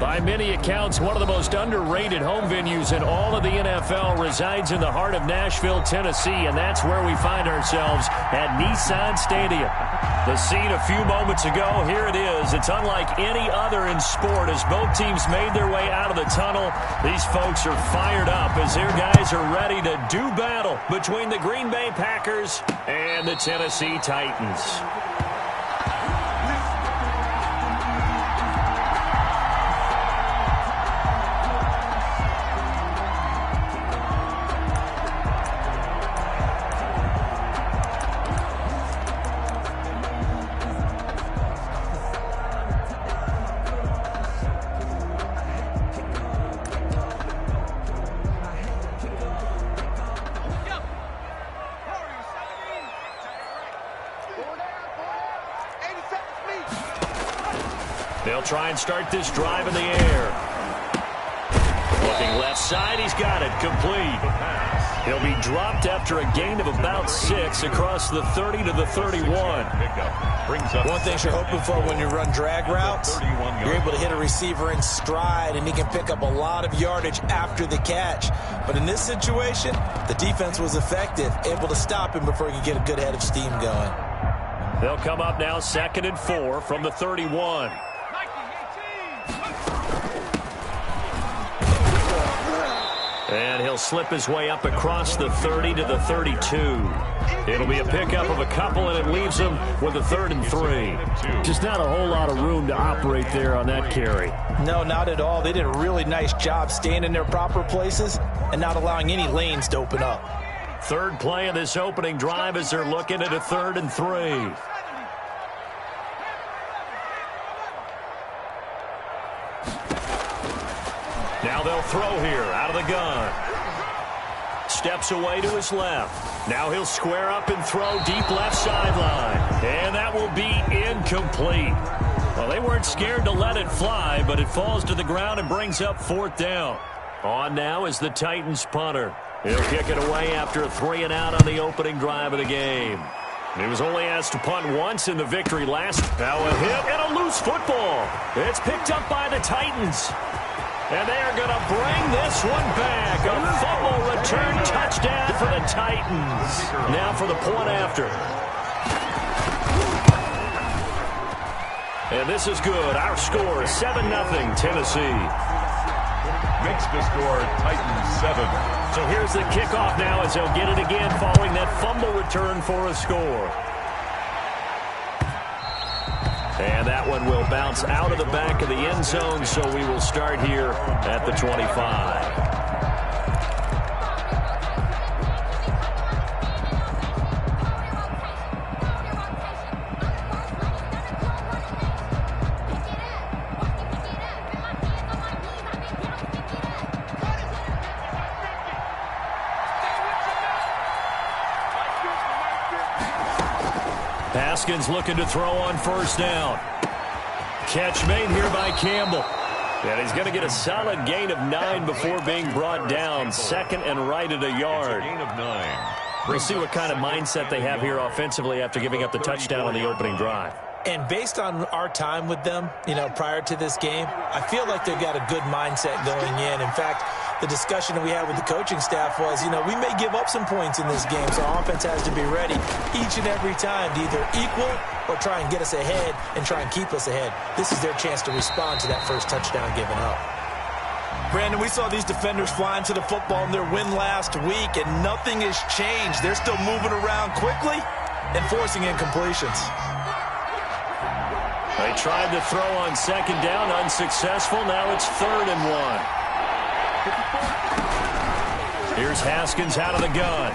By many accounts, one of the most underrated home venues in all of the NFL resides in the heart of Nashville, Tennessee, and that's where we find ourselves at Nissan Stadium. The scene a few moments ago, here it is. It's unlike any other in sport as both teams made their way out of the tunnel. These folks are fired up as their guys are ready to do battle between the Green Bay Packers and the Tennessee Titans. They'll try and start this drive in the air. Looking left side, he's got it, complete. He'll be dropped after a gain of about 6 across the 30 to the 31. One thing you're hoping for when you run drag routes, you're able to hit a receiver in stride, and he can pick up a lot of yardage after the catch. But in this situation, the defense was effective, able to stop him before he could get a good head of steam going. They'll come up now 2nd and 4 from the 31. And he'll slip his way up across the 30 to the 32. It'll be a pickup of a couple, and it leaves him with a 3rd and 3. Just not a whole lot of room to operate there on that carry. No, not at all. They did a really nice job staying in their proper places and not allowing any lanes to open up. Third play of this opening drive as they're looking at a 3rd and 3. Now they'll throw here out of the gun. Steps away to his left. Now he'll square up and throw deep left sideline. And that will be incomplete. Well, they weren't scared to let it fly, but it falls to the ground and brings up 4th down. On now is the Titans punter. He'll kick it away after a 3-and-out on the opening drive of the game. He was only asked to punt once in the victory last. Now a hit and a loose football. It's picked up by the Titans. And they are going to bring this one back. A fumble return touchdown for the Titans. Now for the point after. And this is good. Our score is 7-0 Tennessee. Makes the score Titans 7. So here's the kickoff now as they'll get it again following that fumble return for a score. And that one will bounce out of the back of the end zone, so we will start here at the 25. Haskins looking to throw on 1st down. Catch made here by Campbell. And he's going to get a solid gain of 9 before being brought down. 2nd and right at a yard. Gain of 9. We'll see what kind of mindset they have here offensively after giving up the touchdown on the opening drive. And based on our time with them, prior to this game, I feel like they've got a good mindset going in. In fact, the discussion that we had with the coaching staff was, we may give up some points in this game, so our offense has to be ready each and every time to either equal or try and get us ahead and try and keep us ahead. This is their chance to respond to that first touchdown given up. Brandon, we saw these defenders flying to the football in their win last week, and nothing has changed. They're still moving around quickly and forcing incompletions. They tried to throw on 2nd down, unsuccessful. Now it's 3rd and 1. Here's Haskins out of the gun.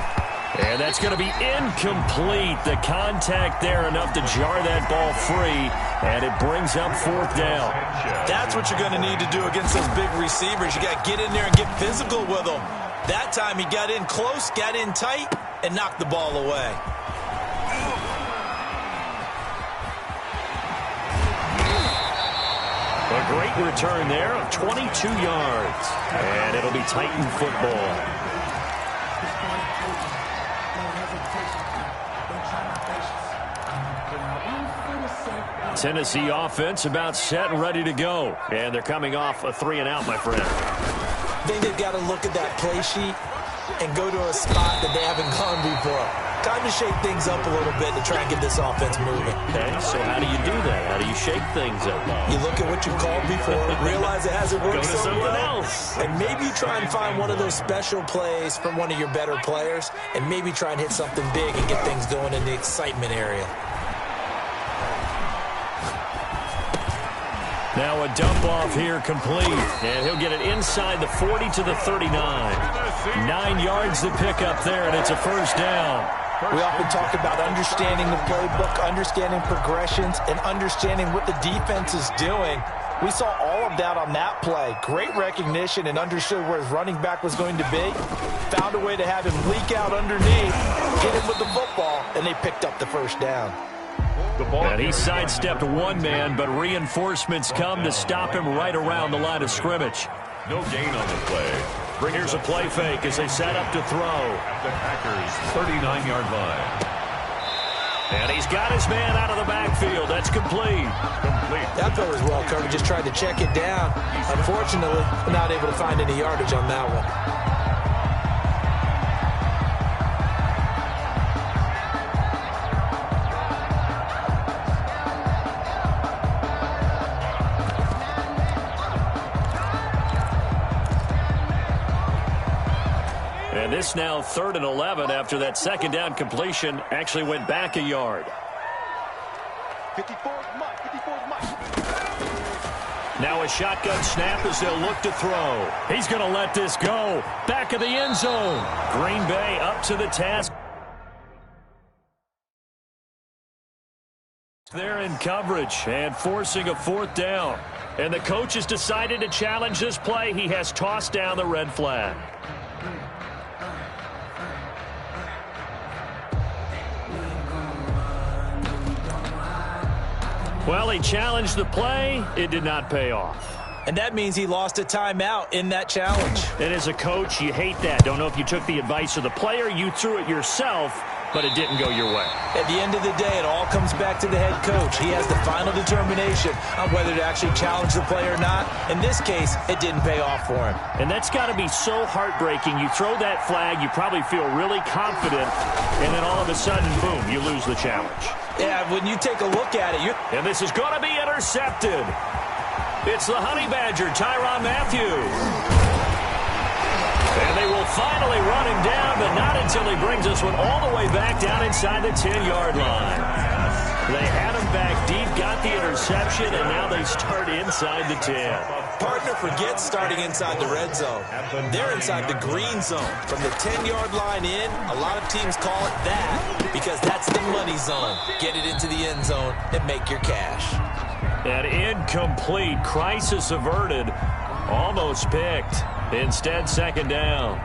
And that's going to be incomplete. The contact there enough to jar that ball free, and it brings up 4th down. That's what you're going to need to do against those big receivers. You got to get in there and get physical with them. That time he got in close, got in tight, and knocked the ball away. A great return there of 22 yards. And it'll be Titan football. Tennessee offense about set and ready to go. And they're coming off a 3-and-out, my friend. I think they've got to look at that play sheet and go to a spot that they haven't gone before. Time to shake things up a little bit to try and get this offense moving. Okay, so how do you do that? How do you shake things up? You look at what you called before, realize it hasn't worked Go to so something well, else. and maybe you try and find one of those special plays from one of your better players, and maybe try and hit something big and get things going in the excitement area. Now a dump off here complete, and he'll get it inside the 40 to the 39. 9 yards to pick up there, and it's a first down. We often talk about understanding the playbook, understanding progressions, and understanding what the defense is doing. We saw all of that on that play. Great recognition and understood where his running back was going to be. Found a way to have him leak out underneath, hit him with the football, and they picked up the first down. And he sidestepped one man, but reinforcements come to stop him right around the line of scrimmage. No gain on the play. Here's a play fake as they set up to throw. At the Packers' 39-yard line. And he's got his man out of the backfield. That's complete. That throw was well covered. Just tried to check it down. Unfortunately, not able to find any yardage on that one. And this now 3rd and 11 after that second down completion actually went back a yard. 54's Mike. Now a shotgun snap as they'll look to throw. He's going to let this go. Back of the end zone. Green Bay up to the task. They're in coverage and forcing a 4th down. And the coach has decided to challenge this play. He has tossed down the red flag. Well, he challenged the play. It did not pay off. And that means he lost a timeout in that challenge. And as a coach, you hate that. Don't know if you took the advice of the player. You threw it yourself, but it didn't go your way. At the end of the day, it all comes back to the head coach. He has the final determination on whether to actually challenge the play or not. In this case, it didn't pay off for him. And that's got to be so heartbreaking. You throw that flag, you probably feel really confident, and then all of a sudden, boom, you lose the challenge. Yeah, when you take a look at it, and this is going to be intercepted. It's the Honey Badger, Tyrann Mathieu. And they will finally run him down, but not until he brings this one all the way back down inside the 10-yard line. They had him back deep, got the interception, and now they start inside the 10. Partner forgets starting inside the red zone. They're inside the green zone. From the 10-yard line in, a lot of teams call it that because that's the money zone. Get it into the end zone and make your cash. An incomplete, crisis averted, almost picked. Instead, 2nd down.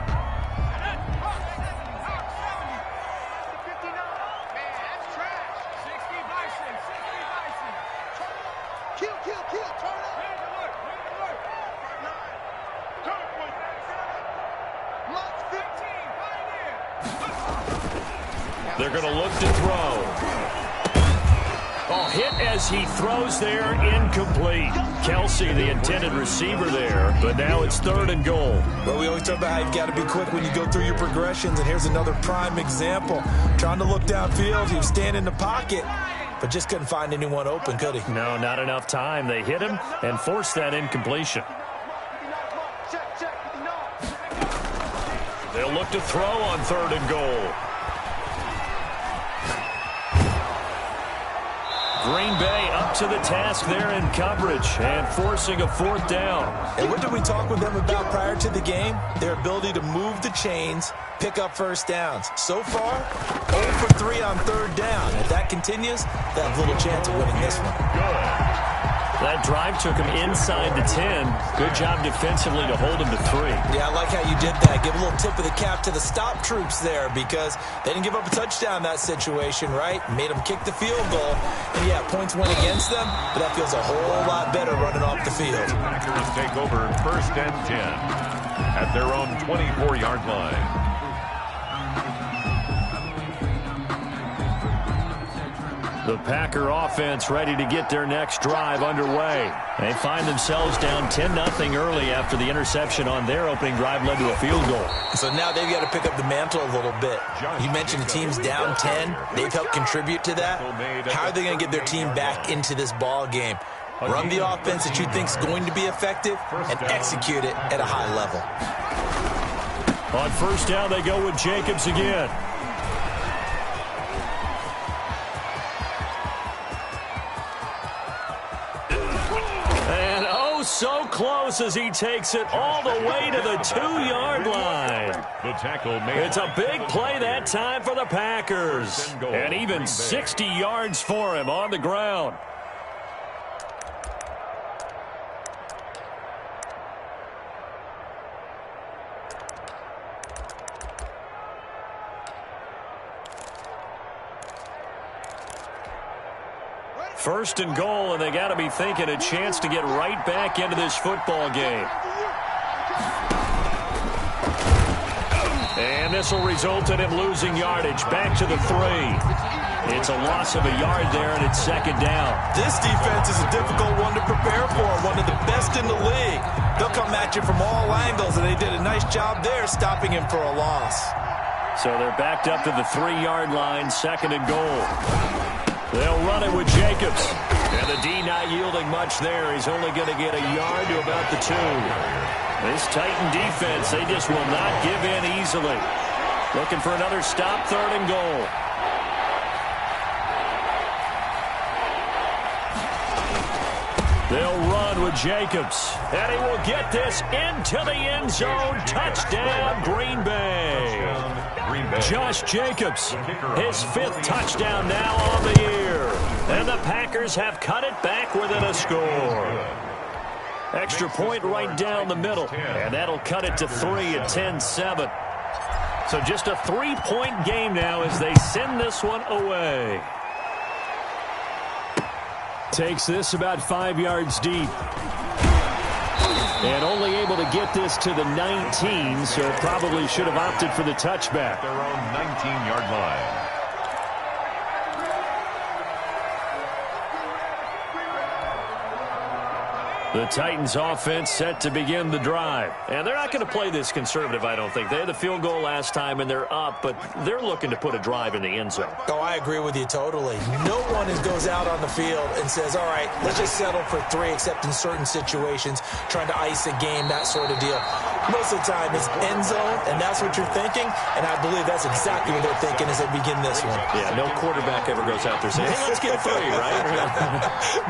They're going to look to throw. Oh, hit as he throws there, incomplete. Kelsey, the intended receiver there, but now it's 3rd and goal. Well, we always talk about how you've got to be quick when you go through your progressions, and here's another prime example. Trying to look downfield, he was standing in the pocket, but just couldn't find anyone open, could he? No, not enough time. They hit him and forced that incompletion. They'll look to throw on 3rd and goal. Green Bay up to the task there in coverage and forcing a 4th down. And what did we talk with them about prior to the game? Their ability to move the chains, pick up first downs. So far, 0 for 3 on 3rd down. If that continues, they have little chance of winning this one. That drive took him inside the 10. Good job defensively to hold him to 3. Yeah, I like how you did that. Give a little tip of the cap to the stop troops there because they didn't give up a touchdown in that situation, right? Made them kick the field goal. And, yeah, points went against them, but that feels a whole lot better running off the field. Packers take over 1st and 10 at their own 24-yard line. The Packer offense ready to get their next drive underway. They find themselves down 10-0 early after the interception on their opening drive led to a field goal. So now they've got to pick up the mantle a little bit. You mentioned the team's down 10. They've helped contribute to that. How are they going to get their team back into this ball game? Run the offense that you think is going to be effective and execute it at a high level. On first down, they go with Jacobs again. And oh, so close as he takes it all the way to the 2-yard line. The tackle made. It's a big play that time for the Packers. And even 60 yards for him on the ground. First and goal, and they got to be thinking a chance to get right back into this football game. And this will result in him losing yardage. Back to the 3. It's a loss of a yard there, and it's second down. This defense is a difficult one to prepare for, one of the best in the league. They'll come at you from all angles, and they did a nice job there stopping him for a loss. So they're backed up to the 3-yard line, second and goal. They'll run it with Jacobs. And the D not yielding much there. He's only going to get a yard to about the 2. This Titan defense, they just will not give in easily. Looking for another stop, third and goal. They'll run with Jacobs. And he will get this into the end zone. Touchdown, Green Bay. Josh Jacobs, his 5th touchdown now on the year. And the Packers have cut it back within a score. Extra point right down the middle. And that'll cut it to 3 at 10-7. So just a 3-point game now as they send this one away. Takes this about 5 yards deep. And only able to get this to the 19, so probably should have opted for the touchback. Their own 19-yard line. The Titans offense set to begin the drive. And they're not going to play this conservative, I don't think. They had the field goal last time, and they're up, but they're looking to put a drive in the end zone. Oh, I agree with you totally. No one goes out on the field and says, all right, let's just settle for 3, except in certain situations, trying to ice a game, that sort of deal. Most of the time, it's end zone, and that's what you're thinking, and I believe that's exactly what they're thinking as they begin this one. Yeah, no quarterback ever goes out there saying, hey, let's get 3, right?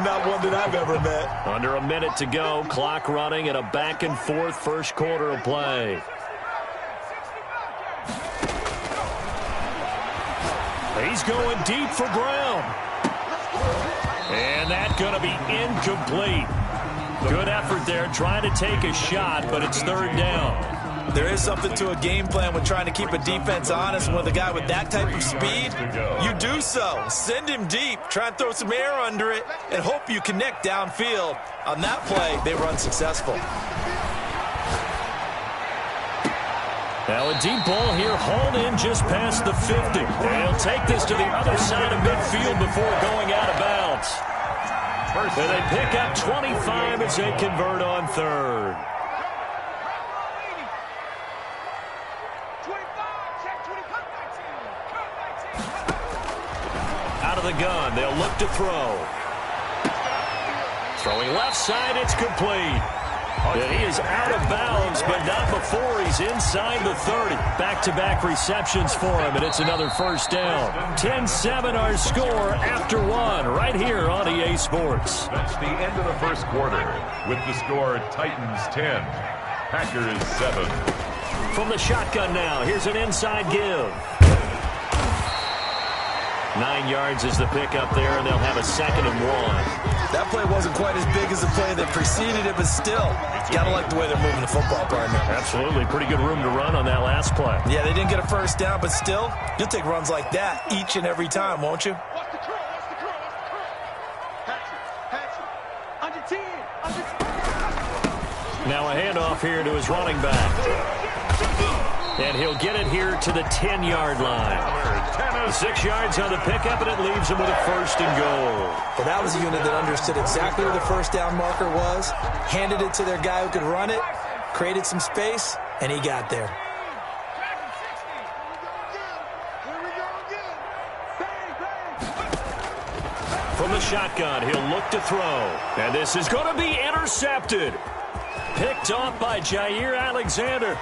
Not one that I've ever met. Under a minute to go, clock running, and a back-and-forth first quarter of play. He's going deep for Brown. And that's going to be incomplete. Good effort there, trying to take a shot, but it's third down. There is something to a game plan with trying to keep a defense honest. With a guy with that type of speed, you do so. Send him deep, try and throw some air under it, and hope you connect downfield. On that play, they were unsuccessful. Now a deep ball here, hauled in just past the 50. And he'll take this to the other side of midfield before going out of bounds. And they pick up 25 as they convert on third. Out of the gun, they'll look to throw. Throwing left side, it's complete. And he is out of bounds, but not before he's inside the 30. Back-to-back receptions for him, and it's another first down. 10-7 our score after 1 right here on EA Sports. That's the end of the first quarter with the score Titans 10, Packers 7. From the shotgun now, here's an inside give. 9 yards is the pickup there, and they'll have a 2nd and 1. That play wasn't quite as big as the play that preceded it, but still, gotta like the way they're moving the football, partner. Absolutely. Pretty good room to run on that last play. Yeah, they didn't get a first down, but still, you'll take runs like that each and every time, won't you? Now a handoff here to his running back. And he'll get it here to the 10-yard line. 6 yards on the pickup, and it leaves him with a first and goal. Well, that was a unit that understood exactly where the first down marker was, handed it to their guy who could run it, created some space, and he got there. From the shotgun, he'll look to throw. And this is going to be intercepted. Picked off by JayHill77's.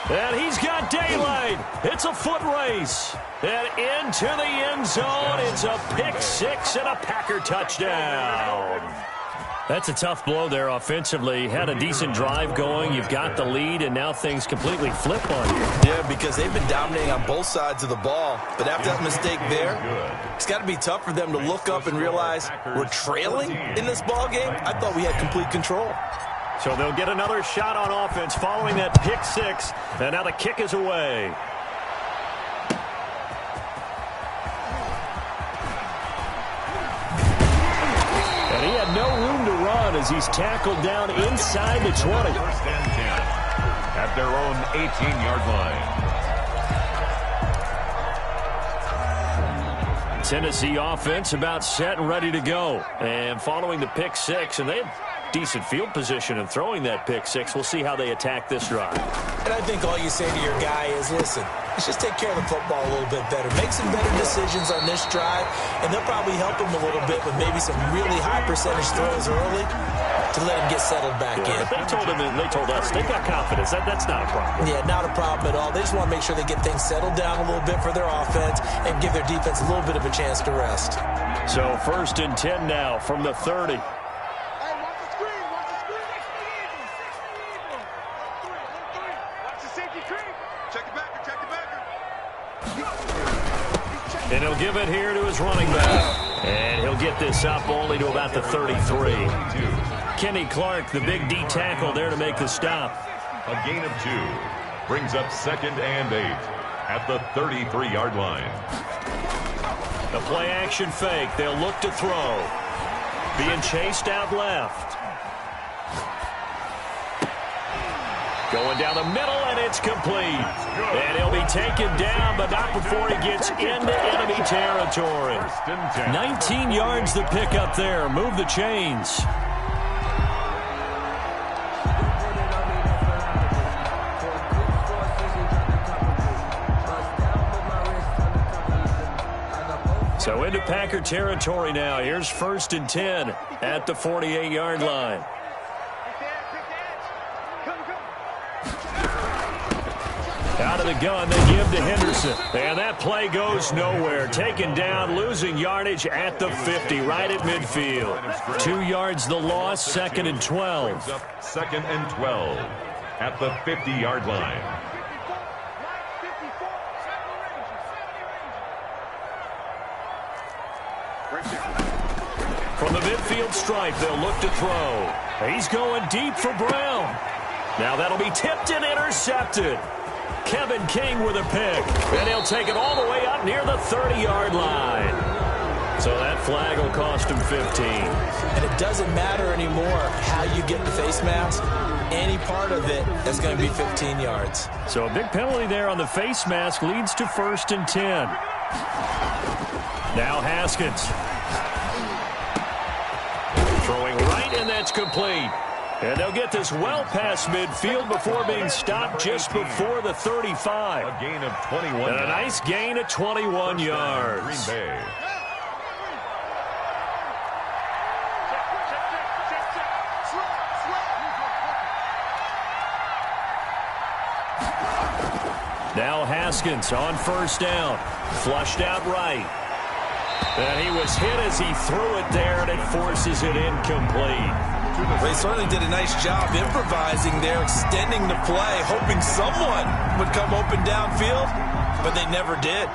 And he's got daylight. It's a foot race. And into the end zone. It's a pick six and a Packer touchdown. That's a tough blow there offensively. Had a decent drive going. You've got the lead, and now things completely flip on you. Yeah, because they've been dominating on both sides of the ball. But after that mistake there, it's got to be tough for them to look up and realize we're trailing in this ball game. I thought we had complete control. So they'll get another shot on offense following that pick six. And now the kick is away. And he had no room to run as he's tackled down inside the 20. First and 10 at their own 18-yard line. Tennessee offense about set and ready to go. And following the pick six, and they had decent field position in throwing that pick six. We'll see how they attack this drive. And I think all you say to your guy is, listen, let's just take care of the football a little bit better. Make some better decisions on this drive, and they'll probably help him a little bit with maybe some really high percentage throws early to let him get settled back in. If they told him and they told us they've got confidence, that's not a problem. Yeah, not a problem at all. They just want to make sure they get things settled down a little bit for their offense and give their defense a little bit of a chance to rest. So first and 10 now from the 30. And he'll give it here to his running back. And he'll get this up only to about the 33. Kenny Clark, the big D tackle there to make the stop. A gain of 2 brings up 2nd and 8 at the 33-yard line. The play action fake. They'll look to throw. Being chased out left. Going down the middle, and it's complete. And he'll be taken down, but not before he gets into enemy territory. 19 yards the pick up there. Move the chains. So into Packer territory now. Here's first and 10 at the 48-yard line. Out of the gun, they give to Henderson. And that play goes nowhere. Taken down, losing yardage at the 50, right at midfield. 2 yards the loss, 2nd and 12. 2nd and 12 at the 50-yard line. From the midfield stripe, they'll look to throw. He's going deep for Brown. Now that'll be tipped and intercepted. Kevin King with a pick. And he'll take it all the way up near the 30-yard line. So that flag will cost him 15. And it doesn't matter anymore how you get the face mask. Any part of it is going to be 15 yards. So a big penalty there on the face mask leads to first and 10. Now Haskins. Throwing right, and that's complete. And they'll get this well past midfield before being stopped just before the 35. A gain of 21. And a nice gain of 21 yards. Green Bay. Now Haskins on first down. Flushed out right. And he was hit as he threw it there, and it forces it incomplete. They certainly did a nice job improvising there, extending the play, hoping someone would come open downfield, but they never did.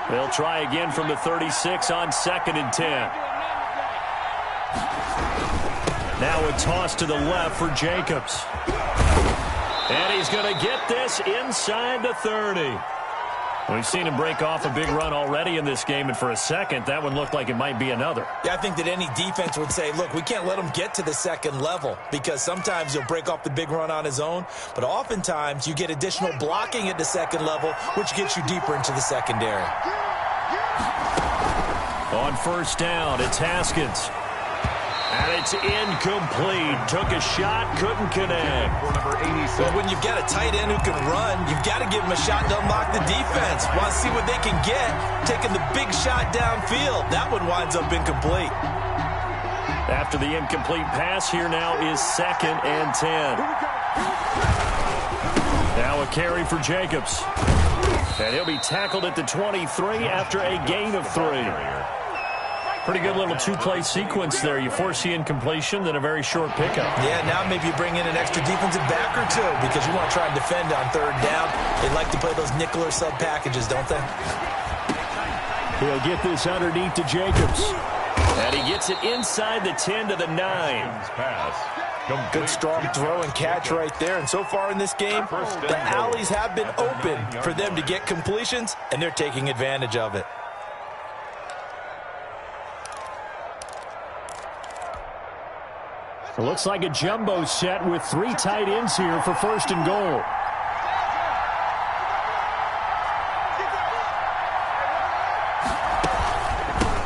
They'll try again from the 36 on 2nd and 10. Now a toss to the left for Jacobs. And he's going to get this inside the 30. We've seen him break off a big run already in this game, and for a second, that one looked like it might be another. Yeah, I think that any defense would say, look, we can't let him get to the second level, because sometimes he'll break off the big run on his own, but oftentimes you get additional blocking at the second level, which gets you deeper into the secondary. On first down, it's Haskins. And it's incomplete. Took a shot, couldn't connect. Well, when you've got a tight end who can run, you've got to give him a shot to unlock the defense. Want to see what they can get, taking the big shot downfield. That one winds up incomplete. After the incomplete pass, here now is 2nd and 10. Now a carry for Jacobs. And he'll be tackled at the 23 after a gain of 3. Pretty good little two-play sequence there. You force the incompletion, then a very short pickup. Yeah, now maybe you bring in an extra defensive back or two because you want to try and defend on 3rd down. They like to play those nickel or sub packages, don't they? He'll get this underneath to Jacobs. And he gets it inside the 10 to the 9. Good strong throw and catch right there. And so far in this game, the alleys have been open for them to get completions, and they're taking advantage of it. It looks like a jumbo set with 3 tight ends here for 1st and goal.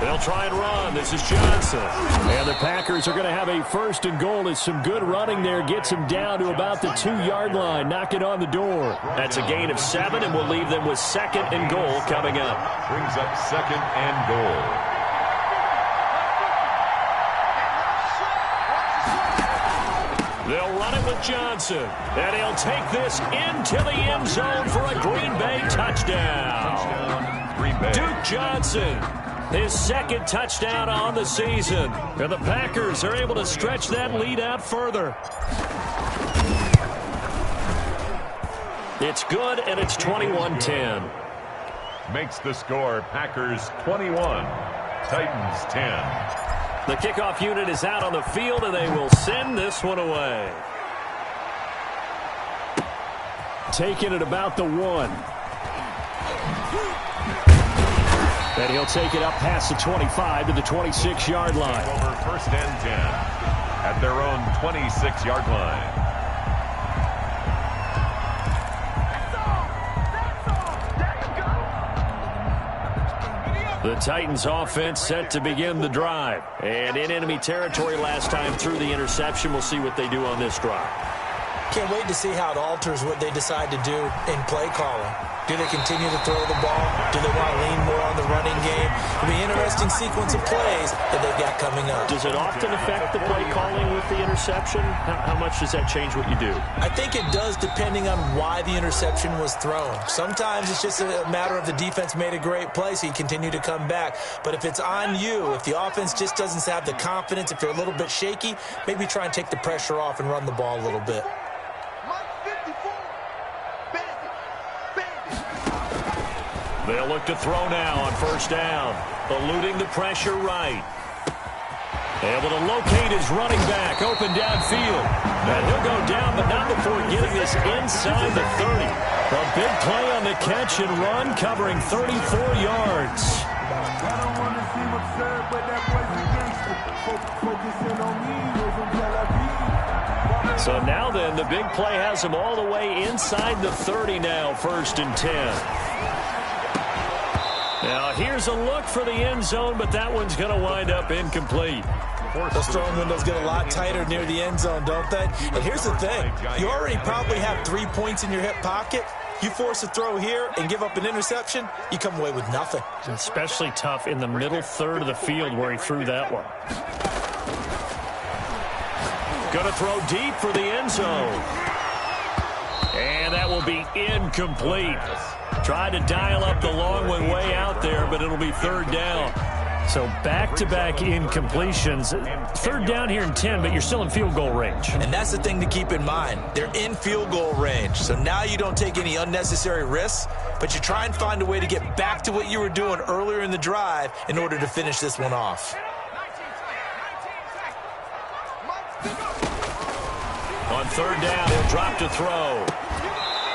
They'll try and run. This is Johnson. And the Packers are going to have a 1st and goal as some good running there gets him down to about the 2-yard line. Knock it on the door. That's a gain of 7, and we'll leave them with 2nd and goal coming up. Brings up 2nd and goal. They'll run it with Johnson, and he'll take this into the end zone for a Green Bay touchdown. Green Bay. Duke Johnson, his 2nd touchdown on the season. And the Packers are able to stretch that lead out further. It's good, and it's 21-10. Makes the score Packers 21, Titans 10. The kickoff unit is out on the field, and they will send this one away. Taking it about the 1. And he'll take it up past the 25 to the 26-yard line. Over 1st and 10 at their own 26-yard line. The Titans offense set to begin the drive. And in enemy territory last time through the interception. We'll see what they do on this drive. Can't wait to see how it alters what they decide to do in play calling. Do they continue to throw the ball? Do they want to lean more on the running game? It'll be an interesting sequence of plays that they've got coming up. Does it often affect the play calling with the interception? How much does that change what you do? I think it does depending on why the interception was thrown. Sometimes it's just a matter of the defense made a great play, so you continue to come back. But if it's on you, if the offense just doesn't have the confidence, if they're a little bit shaky, maybe try and take the pressure off and run the ball a little bit. They'll look to throw now on 1st down. Eluding the pressure right. Able to locate his running back. Open downfield. And he'll go down, but not before getting this inside the 30. A big play on the catch and run, covering 34 yards. So now then, the big play has him all the way inside the 30 now, 1st and 10. Now, here's a look for the end zone, but that one's going to wind up incomplete. Those throwing windows get a lot tighter near the end zone, don't they? And here's the thing. You already probably have 3 points in your hip pocket. You force a throw here and give up an interception, you come away with nothing. Especially tough in the middle third of the field where he threw that one. Going to throw deep for the end zone. And that will be incomplete. Tried to dial up the long one way out there, but it'll be 3rd down. So back-to-back incompletions. 3rd down here and 10, but you're still in field goal range. And that's the thing to keep in mind. They're in field goal range. So now you don't take any unnecessary risks, but you try and find a way to get back to what you were doing earlier in the drive in order to finish this one off. On 3rd down, he'll drop to throw.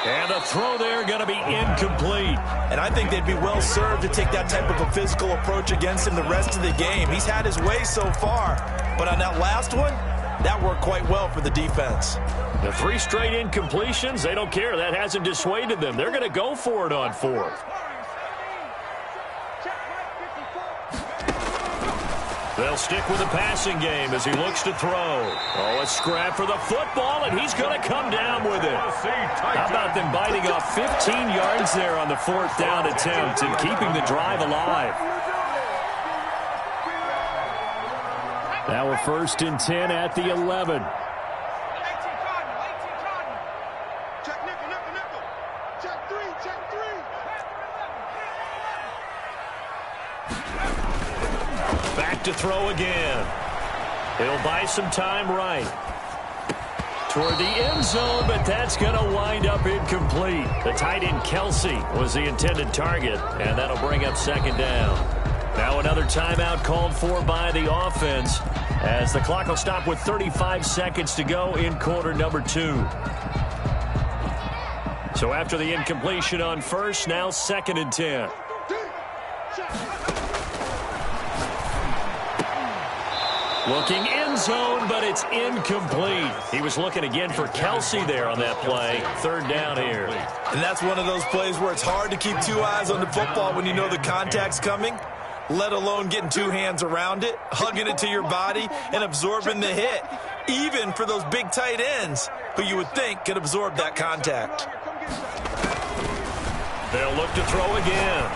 And the throw there going to be incomplete. And I think they'd be well served to take that type of a physical approach against him the rest of the game. He's had his way so far, but on that last one, that worked quite well for the defense. The 3 straight incompletions, they don't care. That hasn't dissuaded them. They're going to go for it on 4th. They'll stick with the passing game as he looks to throw. Oh, a scrap for the football, and he's going to come down with it. How about them biting off 15 yards there on the 4th down attempt and keeping the drive alive? Now a 1st and 10 at the 11. To throw again. He'll buy some time right. Toward the end zone, but that's going to wind up incomplete. The tight end Kelsey was the intended target, and that'll bring up 2nd down. Now another timeout called for by the offense as the clock will stop with 35 seconds to go in quarter number 2. So after the incompletion on 1st, now 2nd and 10. Looking end zone, but it's incomplete. He was looking again for Kelsey there on that play. 3rd down here. And that's one of those plays where it's hard to keep 2 eyes on the football when you know the contact's coming, let alone getting 2 hands around it, hugging it to your body, and absorbing the hit, even for those big tight ends who you would think could absorb that contact. They'll look to throw again.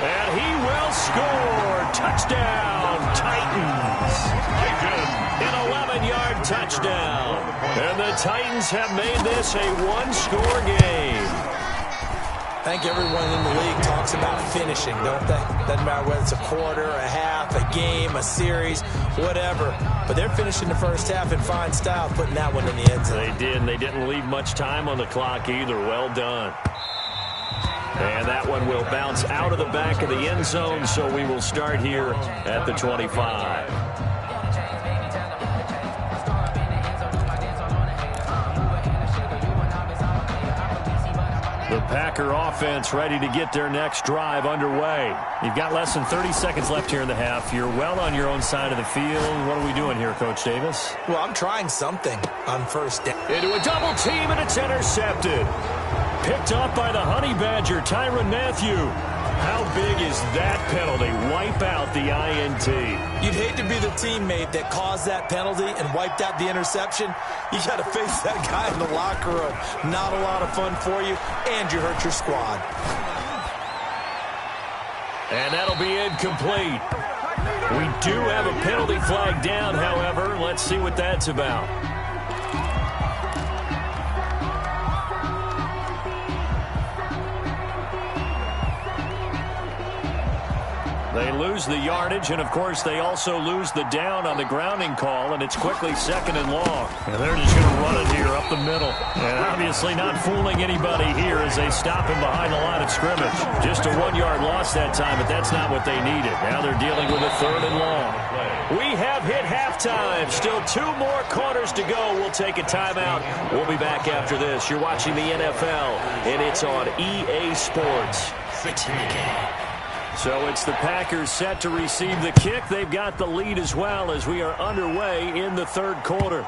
And he will score. Touchdown, Titans. An 11-yard touchdown. And the Titans have made this a 1-score game. I think everyone in the league talks about finishing, don't they? Doesn't matter whether it's a quarter, a half, a game, a series, whatever. But they're finishing the first half in fine style, putting that one in the end zone. They did, and they didn't leave much time on the clock either. Well done. And that one will bounce out of the back of the end zone, so we will start here at the 25. The Packer offense ready to get their next drive underway. You've got less than 30 seconds left here in the half. You're well on your own side of the field. What are we doing here, Coach Davis? Well, I'm trying something on 1st down. Into a double team, and it's intercepted. Picked up by the Honey Badger, Tyrann Mathieu. How big is that penalty? Wipe out the INT. You'd hate to be the teammate that caused that penalty and wiped out the interception. You got to face that guy in the locker room. Not a lot of fun for you, and you hurt your squad. And that'll be incomplete. We do have a penalty flag down, however. Let's see what that's about. They lose the yardage, and, of course, they also lose the down on the grounding call, and it's quickly 2nd and long. And they're just going to run it here up the middle. And obviously not fooling anybody here as they stop him behind the line of scrimmage. Just a 1-yard loss that time, but that's not what they needed. Now they're dealing with a 3rd and long. We have hit halftime. Still 2 more quarters to go. We'll take a timeout. We'll be back after this. You're watching the NFL, and it's on EA Sports. It's in the game. So it's the Packers set to receive the kick. They've got the lead as well as we are underway in the 3rd quarter.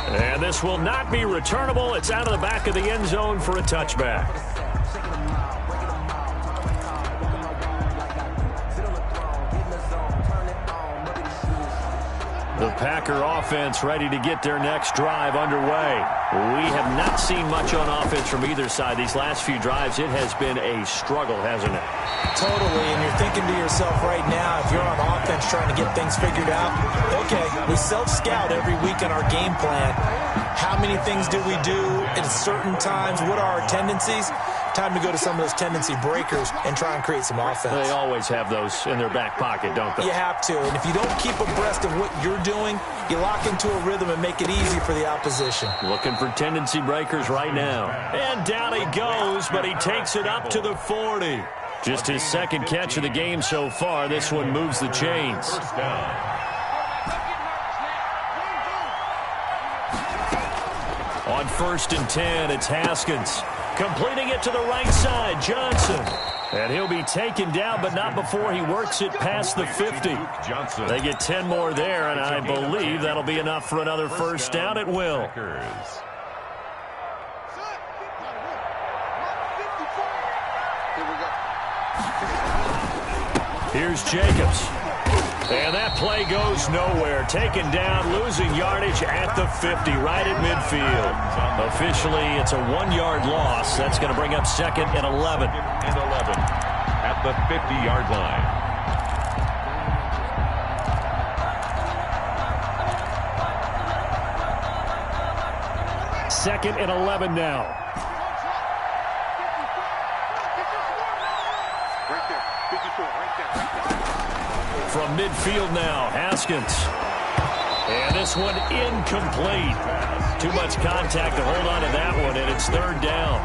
And this will not be returnable. It's out of the back of the end zone for a touchback. The Packer offense ready to get their next drive underway. We have not seen much on offense from either side. These last few drives, it has been a struggle, hasn't it? Totally, and you're thinking to yourself right now, if you're on offense trying to get things figured out, okay, we self-scout every week on our game plan. How many things do we do at certain times? What are our tendencies? Time to go to some of those tendency breakers and try and create some offense. They always have those in their back pocket, don't they? You have to, and if you don't keep abreast of what you're doing, you lock into a rhythm and make it easy for the opposition. Looking for tendency breakers right now. And down he goes, but he takes it up to the 40. Just his 2nd catch of the game so far. This one moves the chains. First down. On On 1st and 10, it's Haskins. Completing it to the right side, Johnson. And he'll be taken down, but not before he works it past the 50. They get 10 more there, and I believe that'll be enough for another first down at will. Here's Jacobs. And that play goes nowhere. Taken down, losing yardage at the 50, right at midfield. Officially, it's a 1-yard loss. That's going to bring up 2nd and 11. At the 50-yard line. Second and 11 now. From midfield now, Haskins. And this one incomplete. Too much contact to hold on to that one, and it's 3rd down.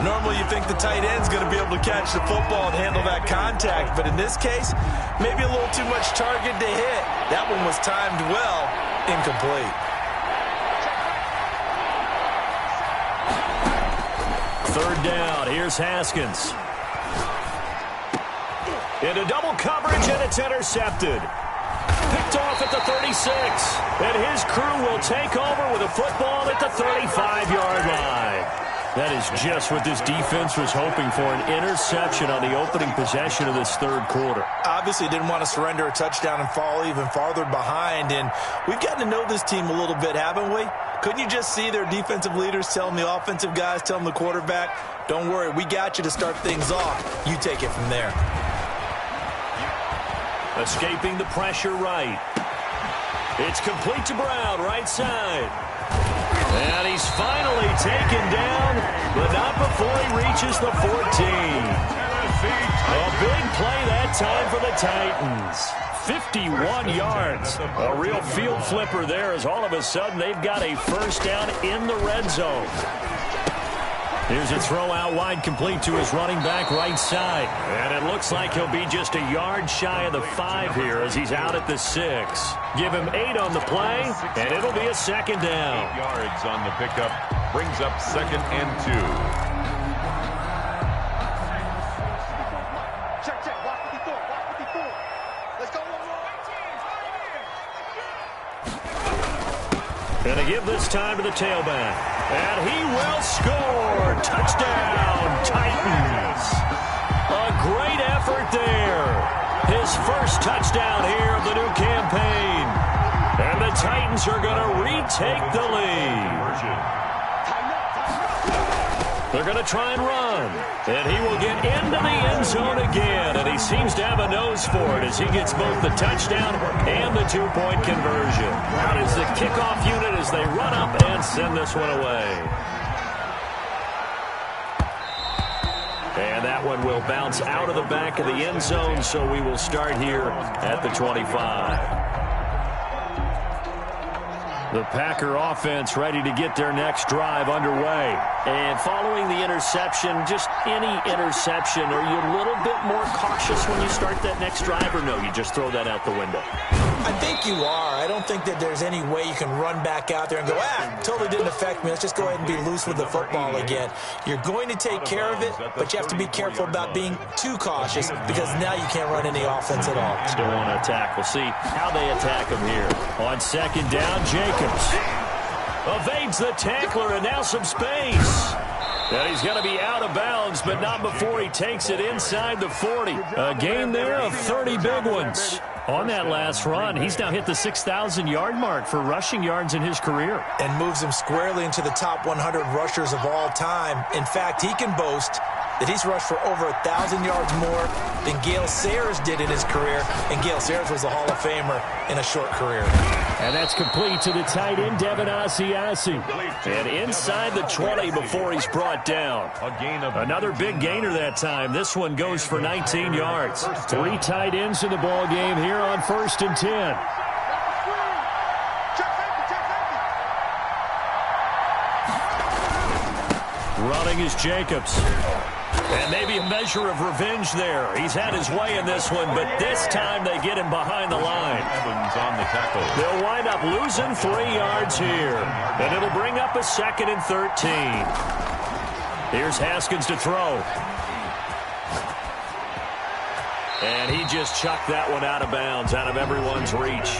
Normally you think the tight end's going to be able to catch the football and handle that contact, but in this case, maybe a little too much target to hit. That one was timed well, incomplete. 3rd down, here's Haskins. Into double coverage, and it's intercepted. Picked off at the 36. And his crew will take over with a football at the 35-yard line. That is just what this defense was hoping for, an interception on the opening possession of this 3rd quarter. Obviously didn't want to surrender a touchdown and fall even farther behind. And we've gotten to know this team a little bit, haven't we? Couldn't you just see their defensive leaders telling the offensive guys, telling the quarterback, don't worry, we got you to start things off. You take it from there. Escaping the pressure right. It's complete to Brown, right side. And he's finally taken down, but not before he reaches the 14. A big play that time for the Titans. 51 yards. A real field flipper there, as all of a sudden they've got a first down in the red zone. Here's a throw out wide, complete to his running back right side. And it looks like he'll be just a yard shy of the 5 here as he's out at the 6. Give him 8 on the play, and it'll be a 2nd down. 8 yards on the pickup brings up 2nd and 2. Gonna give this time to the tailback. And he will score. Touchdown, Titans. A great effort there. His first touchdown here of the new campaign. And the Titans are going to retake the lead. They're going to try and run. And he will get into the end zone again. And he seems to have a nose for it as he gets both the touchdown and the 2-point conversion. Out is the kickoff unit as they run up and send this one away. And that one will bounce out of the back of the end zone, so we will start here at the 25. The Packer offense ready to get their next drive underway. And following the interception, just any interception, are you a little bit more cautious when you start that next drive, or no, you just throw that out the window? I think you are. I don't think that there's any way you can run back out there and go, totally didn't affect me. Let's just go ahead and be loose with the football again. You're going to take care of it, but you have to be careful about being too cautious because now you can't run any offense at all. Still want to attack. We'll see how they attack him here. On 2nd down, Jacobs evades the tackler, and now some space. And he's going to be out of bounds, but not before he takes it inside the 40. A gain there of 30 big ones. On that last run, he's now hit the 6,000-yard mark for rushing yards in his career. And moves him squarely into the top 100 rushers of all time. In fact, he can boast that he's rushed for over 1,000 yards more than Gale Sayers did in his career. And Gale Sayers was a Hall of Famer in a short career. And that's complete to the tight end, Devin Asiasi. And inside the 20 before he's brought down. Another big gainer that time. This one goes for 19 yards. 3 tight ends in the ball game here on 1st and 10. Running is Jacobs. And maybe a measure of revenge there. He's had his way in this one, but this time they get him behind the line. Evans on the tackle. They'll wind up losing 3 yards here, and it'll bring up a 2nd and 13. Here's Haskins to throw. And he just chucked that one out of bounds, out of everyone's reach.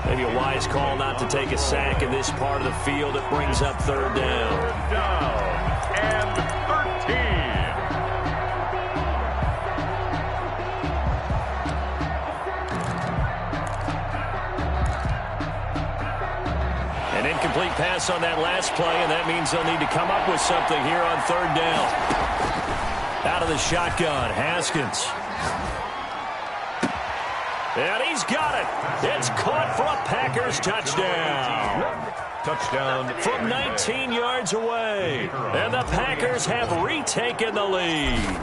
Maybe a wise call not to take a sack in this part of the field. It brings up 3rd down. 3rd down and 13. An incomplete pass on that last play, and that means they'll need to come up with something here on 3rd down. Out of the shotgun, Haskins. And he's got it. It's caught for a Packers touchdown. Touchdown From 19 yards away. And the Packers have retaken the lead.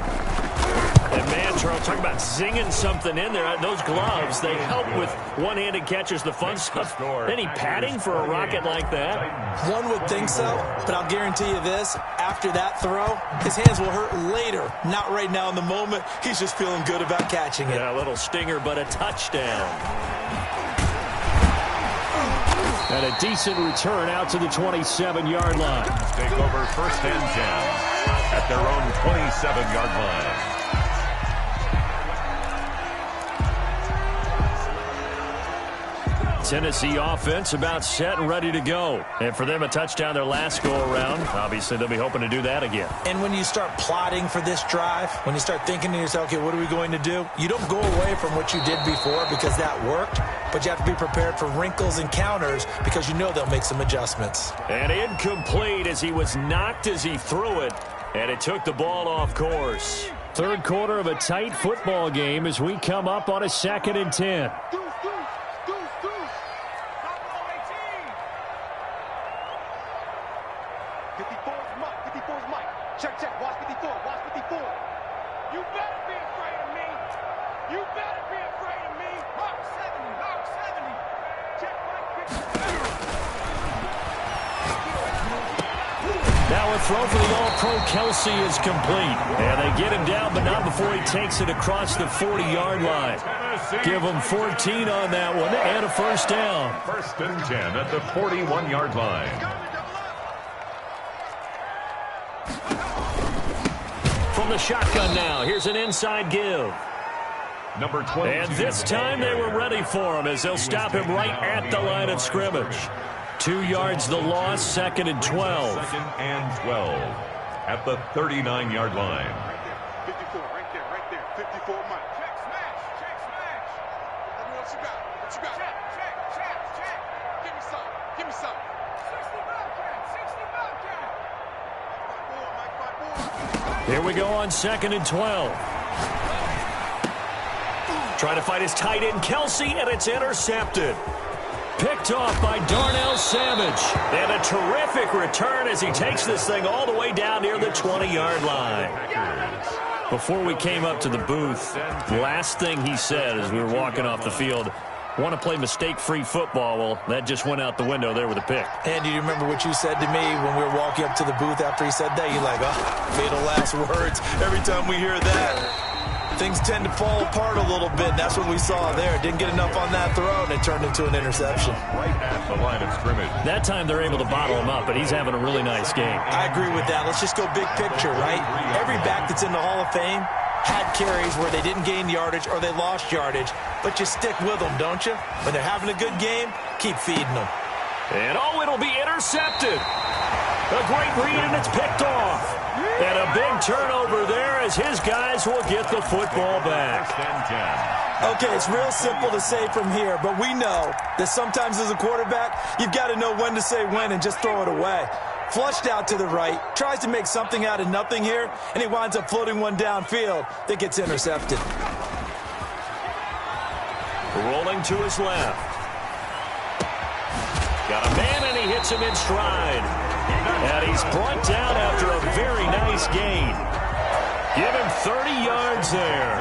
And man, Charles, talk about zinging something in there. Those gloves, they help with one-handed catches, the fun stuff. Any padding for a rocket like that? One would think so, but I'll guarantee you this. After that throw, his hands will hurt later. Not right now in the moment. He's just feeling good about catching it. Yeah, a little stinger, but a touchdown. And a decent return out to the 27-yard line. Take over 1st and 10 at their own 27-yard line. Tennessee offense about set and ready to go. And for them, a touchdown their last go-around. Obviously, they'll be hoping to do that again. And when you start plotting for this drive, when you start thinking to yourself, okay, what are we going to do? You don't go away from what you did before because that worked, but you have to be prepared for wrinkles and counters because you know they'll make some adjustments. And incomplete as he was knocked as he threw it, and it took the ball off course. 3rd quarter of a tight football game as we come up on a 2nd and 10. Now a throw for the All-Pro Kelsey is complete. And they get him down, but not before he takes it across the 40-yard line. Give him 14 on that one and a 1st down. 1st and 10 at the 41-yard line. From the shotgun now, here's an inside give. Number 20. And this time they were ready for him as they'll stop him right at the line of scrimmage. 2 yards the loss, 2nd and 12. 2nd and 12 at the 39-yard line. 54, right there, 54, Mike. Check, smash. Tell me what you got. Check. Give me some. 60 Bobcat. Mike, Here we go on 2nd and 12. Trying to fight his tight end, Kelsey, and it's intercepted. Picked off by Darnell Savage. And a terrific return as he takes this thing all the way down near the 20-yard line. Before we came up to the booth, last thing he said as we were walking off the field, want to play mistake-free football. Well, that just went out the window there with a pick. And do you remember what you said to me when we were walking up to the booth after he said that? You're like, oh, fatal last words. Every time we hear that, things tend to fall apart a little bit. That's what we saw there. Didn't get enough on that throw, and it turned into an interception. Right at the line of scrimmage. That time they're able to bottle him up, but he's having a really nice game. I agree with that. Let's just go big picture, right? Every back that's in the Hall of Fame had carries where they didn't gain yardage or they lost yardage, but you stick with them, don't you? When they're having a good game, keep feeding them. And oh, it'll be intercepted. A great read, and it's picked off. And a big turnover there as his guys will get the football back. 1st and 10. Okay, it's real simple to say from here, but we know that sometimes as a quarterback, you've got to know when to say when and just throw it away. Flushed out to the right, tries to make something out of nothing here, and he winds up floating one downfield that gets intercepted. Rolling to his left. Got a man, and he hits him in stride. And he's brought down after a very nice gain. Give him 30 yards there.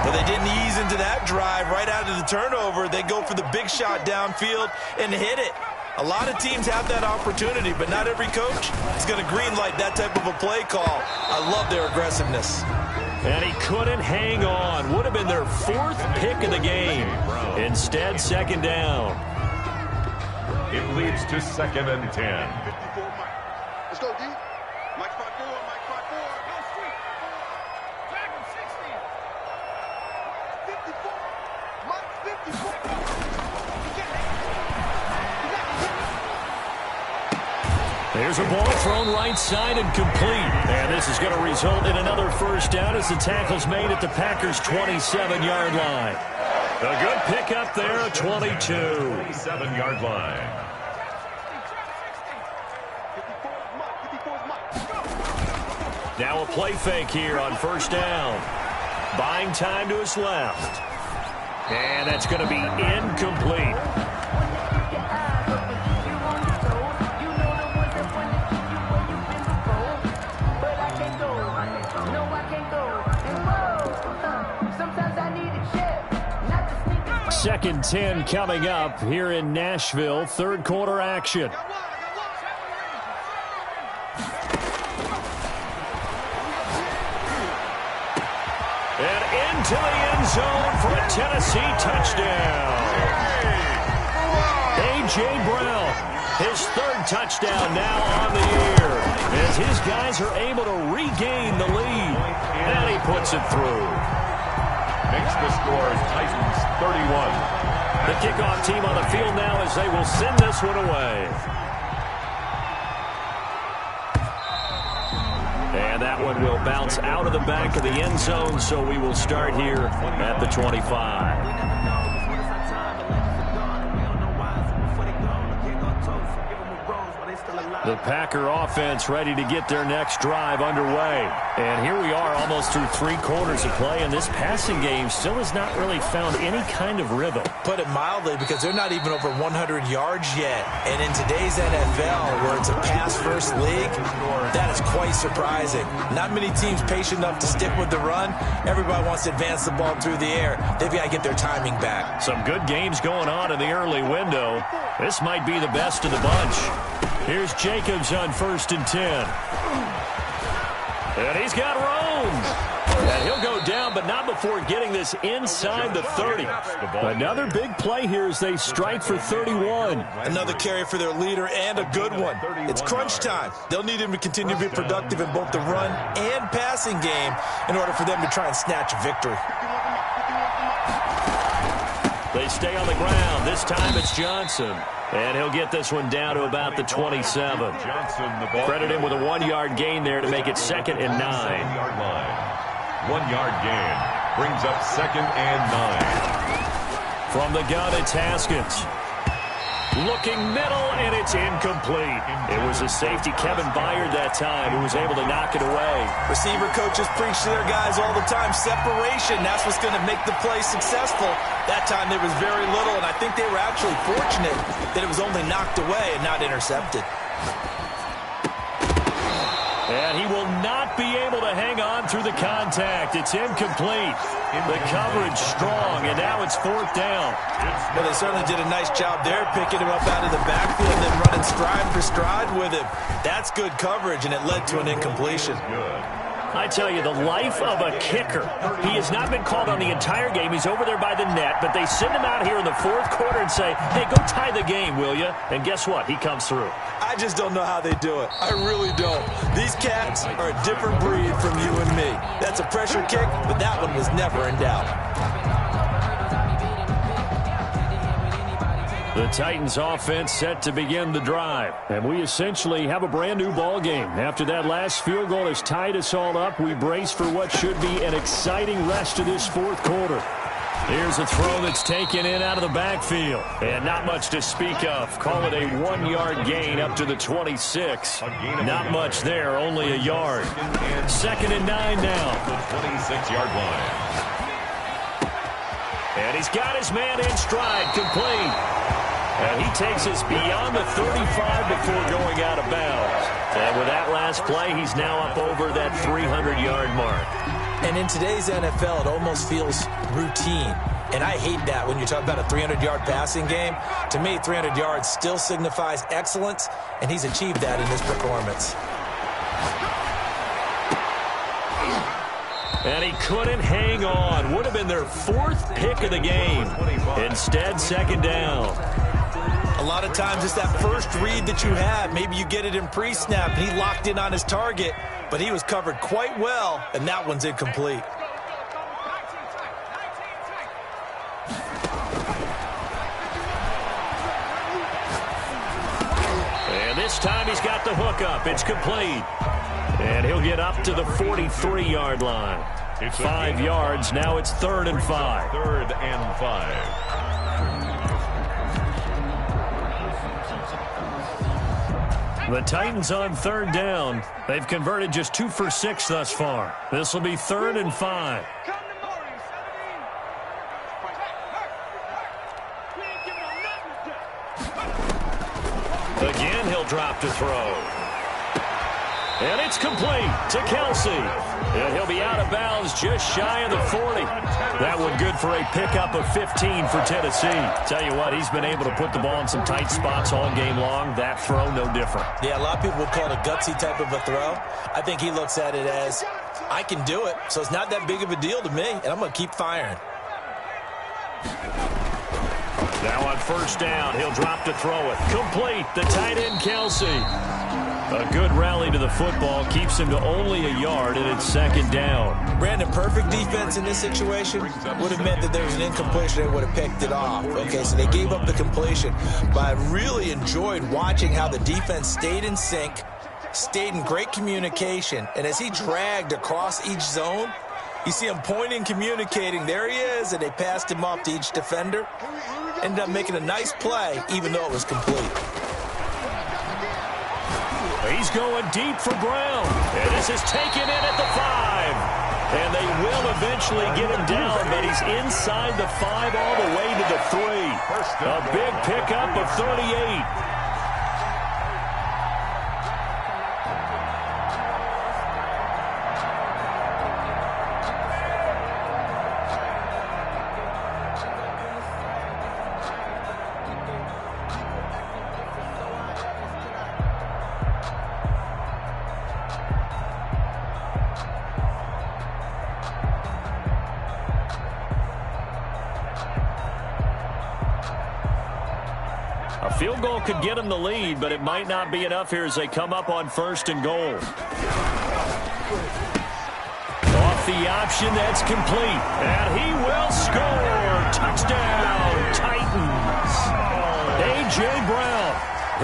But they didn't ease into that drive right out of the turnover. They go for the big shot downfield and hit it. A lot of teams have that opportunity, but not every coach is going to greenlight that type of a play call. I love their aggressiveness. And he couldn't hang on. Would have been their 4th pick of the game. Instead, 2nd down. It leads to 2nd and 10. 54 Mike. Let's go, D. Mike 5-4, Mike 5-4. Go street. Tag him 60. 54. Mike 54. There's a ball thrown right side and complete. And this is going to result in another 1st down as the tackle's made at the Packers' 27-yard line. A good pickup there, a 22. 27-yard line. Now a play fake here on 1st down. Buying time to his left. And that's going to be incomplete. Second 10 coming up here in Nashville. 3rd quarter action. And into the end zone for a Tennessee touchdown. A.J. Brown, his 3rd touchdown now on the year as his guys are able to regain the lead. And he puts it through. Makes the score Titans 31. The kickoff team on the field now as they will send this one away. And that one will bounce out of the back of the end zone, so we will start here at the 25. The Packer offense ready to get their next drive underway. And here we are almost through 3 quarters of play, and this passing game still has not really found any kind of rhythm. Put it mildly, because they're not even over 100 yards yet. And in today's NFL, where it's a pass-first league, that is quite surprising. Not many teams patient enough to stick with the run. Everybody wants to advance the ball through the air. They've got to get their timing back. Some good games going on in the early window. This might be the best of the bunch. Here's Jacobs on 1st and 10. And he's got room. And he'll go down, but not before getting this inside the 30. Another big play here as they strike for 31. Another carry for their leader and a good one. It's crunch time. They'll need him to continue to be productive in both the run and passing game in order for them to try and snatch a victory. They stay on the ground. This time it's Johnson. And he'll get this one down to about the 27. Credit him with a 1-yard gain there to make it 2nd and 9. 1-yard gain brings up 2nd and 9. From the gun, it's Haskins. Looking middle, and it's incomplete. It was a safety, Kevin Byard, that time, who was able to knock it away. Receiver coaches preach to their guys all the time. Separation, that's what's going to make the play successful. That time there was very little, and I think they were actually fortunate that it was only knocked away and not intercepted. And he will not be able to hang on through the contact. It's incomplete. The coverage strong, and now it's 4th down. Well, they certainly did a nice job there, picking him up out of the backfield and then running stride for stride with him. That's good coverage, and it led to an incompletion. I tell you, the life of a kicker. He has not been called on the entire game. He's over there by the net, but they send him out here in the 4th quarter and say, hey, go tie the game, will you? And guess what? He comes through. I just don't know how they do it. I really don't. These cats are a different breed from you and me. That's a pressure kick, but that one was never in doubt. The Titans offense set to begin the drive. And we essentially have a brand new ball game. After that last field goal has tied us all up, we brace for what should be an exciting rest of this 4th quarter. Here's a throw that's taken in out of the backfield. And not much to speak of. Call it a 1-yard gain up to the 26. Not much there, only a yard. 2nd and 9 now. 26-yard line. And he's got his man in stride, complete. And he takes us beyond the 35 before going out of bounds. And with that last play, he's now up over that 300-yard mark. And in today's NFL, it almost feels routine. And I hate that when you talk about a 300-yard passing game. To me, 300 yards still signifies excellence, and he's achieved that in his performance. And he couldn't hang on. Would have been their 4th pick of the game. Instead, 2nd down. A lot of times it's that first read that you have. Maybe you get it in pre-snap, and he locked in on his target, but he was covered quite well, and that one's incomplete. And this time he's got the hook up. It's complete. And he'll get up to the 43-yard line. 5 yards. Now it's 3rd and 5. 3rd and 5. The Titans on 3rd down. They've converted just 2 for 6 thus far. This will be 3rd and 5. Again, he'll drop to throw. And it's complete to Kelsey. And he'll be out of bounds just shy of the 40. That one good for a pickup of 15 for Tennessee. Tell you what, he's been able to put the ball in some tight spots all game long. That throw, no different. Yeah, a lot of people would call it a gutsy type of a throw. I think he looks at it as, I can do it, so it's not that big of a deal to me, and I'm going to keep firing. Now on 1st down, he'll drop to throw it. Complete, the tight end Kelsey. A good rally to the football keeps him to only a yard, and it's 2nd down. Brandon, perfect defense in this situation would have meant that there was an incompletion. They would have picked it off. Okay, so they gave up the completion. But I really enjoyed watching how the defense stayed in sync, stayed in great communication, and as he dragged across each zone, you see him pointing, communicating. There he is, and they passed him off to each defender. Ended up making a nice play, even though it was complete. He's going deep for Brown. And this is taken in at the 5. And they will eventually get him down, but he's inside the 5 all the way to the 3. A big pickup of 38. A field goal could get them the lead, but it might not be enough here as they come up on 1st and goal. Off the option, that's complete. And he will score. Touchdown, Titans. A.J. Brown,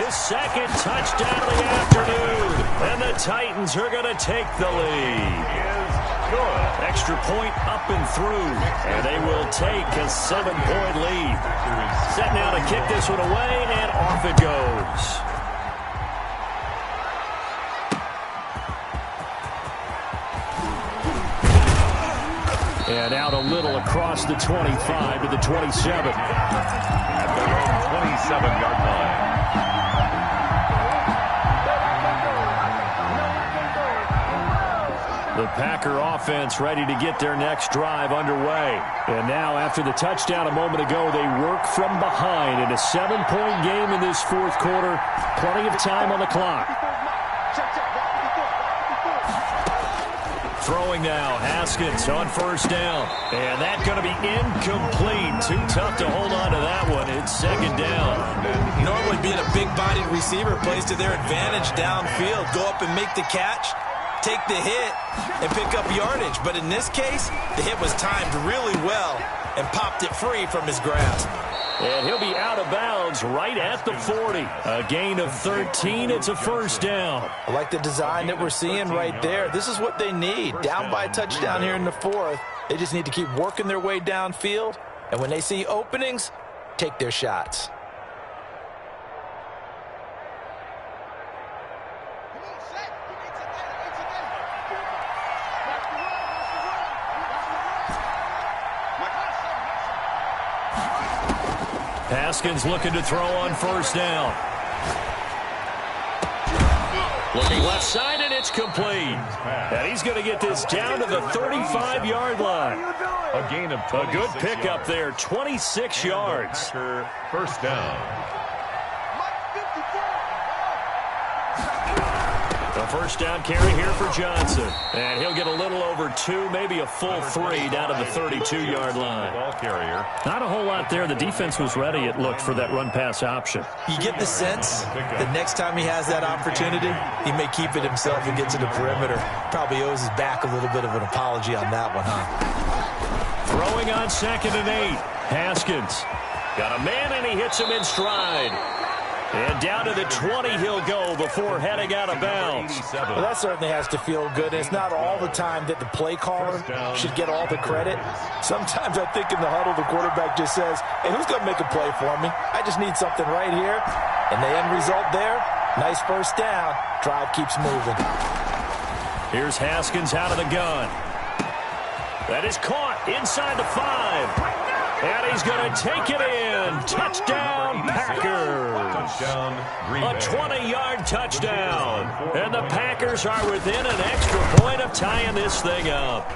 his 2nd touchdown of the afternoon. And the Titans are going to take the lead. Extra point up and through, and they will take a 7-point lead. Set now to kick this one away, and off it goes. And out a little across the 25 to the 27. At their own 27-yard line. The Packer offense ready to get their next drive underway. And now, after the touchdown a moment ago, they work from behind in a 7-point game in this 4th quarter. Plenty of time on the clock. Throwing now, Haskins on 1st down. And that's going to be incomplete. Too tough to hold on to that one. It's 2nd down. Normally being a big-bodied receiver plays to their advantage downfield. Go up and make the catch, take the hit, and pick up yardage. But in this case, the hit was timed really well and popped it free from his grasp. And he'll be out of bounds right at the 40. A gain of 13. It's a 1st down. I like the design that we're seeing right there. This is what they need. Down by a touchdown here in the 4th. They just need to keep working their way downfield. And when they see openings, take their shots. Haskins looking to throw on 1st down. Looking left side, and it's complete. And he's going to get this down to the 35-yard line. A gain of 26 A good pickup yards. there, 26 yards. First down. A first down carry here for Johnson. And he'll get a little over 2, maybe a full 3 down to the 32-yard line. Ball carrier. Not a whole lot there. The defense was ready, it looked, for that run-pass option. You get the sense that next time he has that opportunity, he may keep it himself and get to the perimeter. Probably owes his back a little bit of an apology on that one, huh? Throwing on 2nd and 8. Haskins. Got a man, and he hits him in stride. And down to the 20 he'll go before heading out of bounds. Well, that certainly has to feel good. It's not all the time that the play caller should get all the credit. Sometimes I think in the huddle, the quarterback just says, hey, who's going to make a play for me? I just need something right here. And the end result there, nice first down. Drive keeps moving. Here's Haskins out of the gun. That is caught inside the 5. And he's going to take it in. Touchdown, Packers. Touchdown, Green Bay. A 20-yard touchdown. And the Packers are within an extra point of tying this thing up.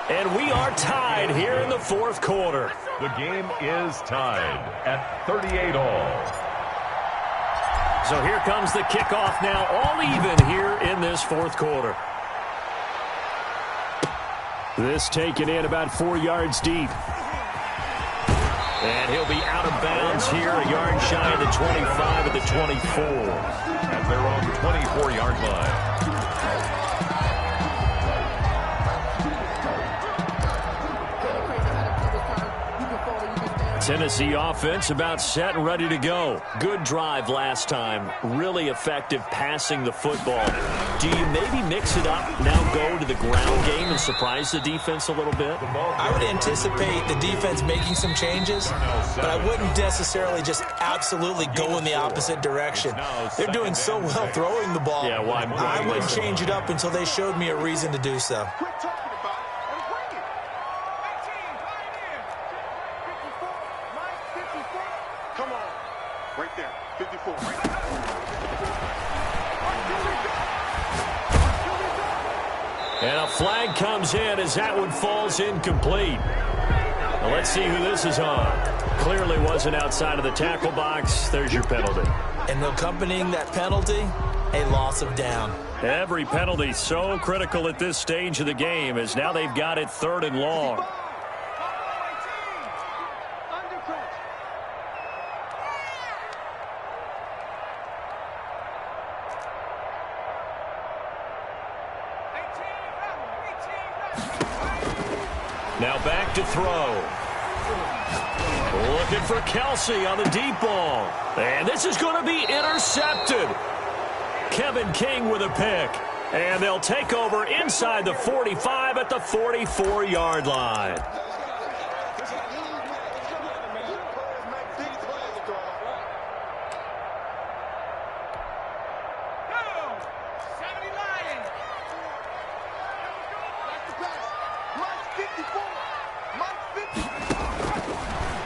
And we are tied here in the 4th quarter. The game is tied at 38 all. So here comes the kickoff now, all even here in this 4th quarter. This taken in about 4 yards deep. And he'll be out of bounds here, a yard shy of the 25 at the 24. At their own 24-yard line. Tennessee offense about set and ready to go. Good drive last time. Really effective passing the football. Do you maybe mix it up, now go to the ground game and surprise the defense a little bit? I would anticipate the defense making some changes, but I wouldn't necessarily just absolutely go in the opposite direction. They're doing so well throwing the ball. Yeah, why I wouldn't change it up until they showed me a reason to do so. Quit talking about it and bring it. 54. Come on. Right there. 54. Right there. And a flag comes in as that one falls incomplete. Now let's see who this is on. Clearly wasn't outside of the tackle box. There's your penalty. And accompanying that penalty, a loss of down. Every penalty so critical at this stage of the game as now they've got it 3rd and long. Now back to throw. Looking for Kelsey on the deep ball. And this is going to be intercepted. Kevin King with a pick. And they'll take over inside the 45 at the 44-yard line.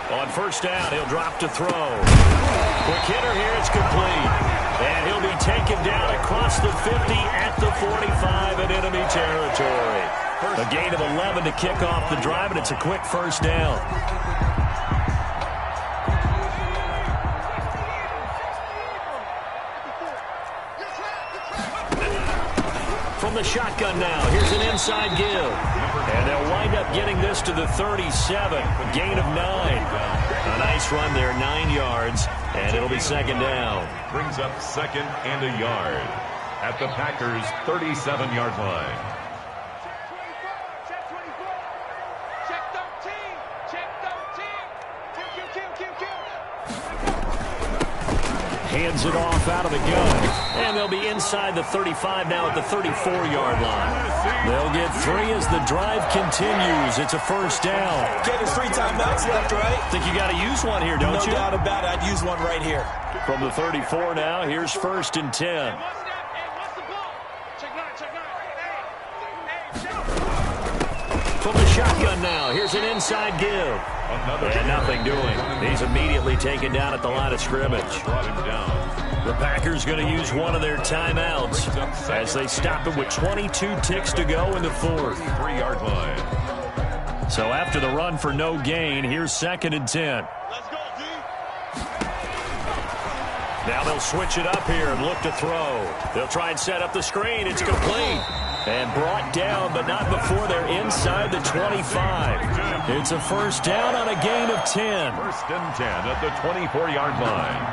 On first down, he'll drop to throw. Quick hitter here, it's complete. And he'll be taken down across the 50 at the 45 in enemy territory. A gain of 11 to kick off the drive, and it's a quick first down. From the shotgun now, here's an inside give. And they'll wind up getting this to the 37, a gain of 9. A nice run there, 9 yards, and it'll be second down. Brings up 2nd and a yard at the Packers' 37-yard line. Check 24. Check 13. Check 13. Kill. Hands it off out of the gun. And they'll be inside the 35 now at the 34-yard line. They'll get 3 as the drive continues. It's a first down. Okay, there's 3 timeouts left, right? Think you got to use one here, don't you? No doubt about it. I'd use one right here. From the 34 now, here's 1st and 10. from the shotgun now. Here's an inside give. And nothing doing. He's immediately taken down at the line of scrimmage. Brought him down. The Packers going to use one of their timeouts as they stop it with 22 ticks to go in the fourth. 3-yard line. So after the run for no gain, here's 2nd and 10. Let's go, D. Now they'll switch it up here and look to throw. They'll try and set up the screen. It's complete. And brought down, but not before they're inside the 25. It's a first down on a gain of 10. 1st and 10 at the 24-yard line.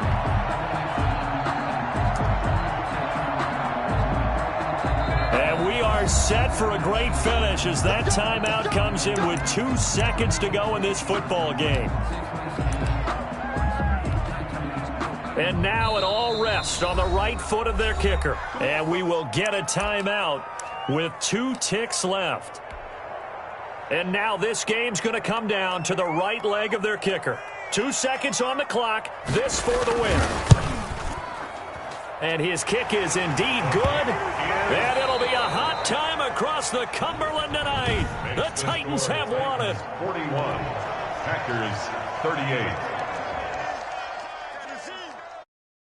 And we are set for a great finish as that timeout comes in with 2 seconds to go in this football game. And now it all rests on the right foot of their kicker. And we will get a timeout with 2 ticks left. And now this game's going to come down to the right leg of their kicker. 2 seconds on the clock. This for the win. And his kick is indeed good. And it'll be a hot time across the Cumberland tonight. The Titans have won it. 41. Packers 38.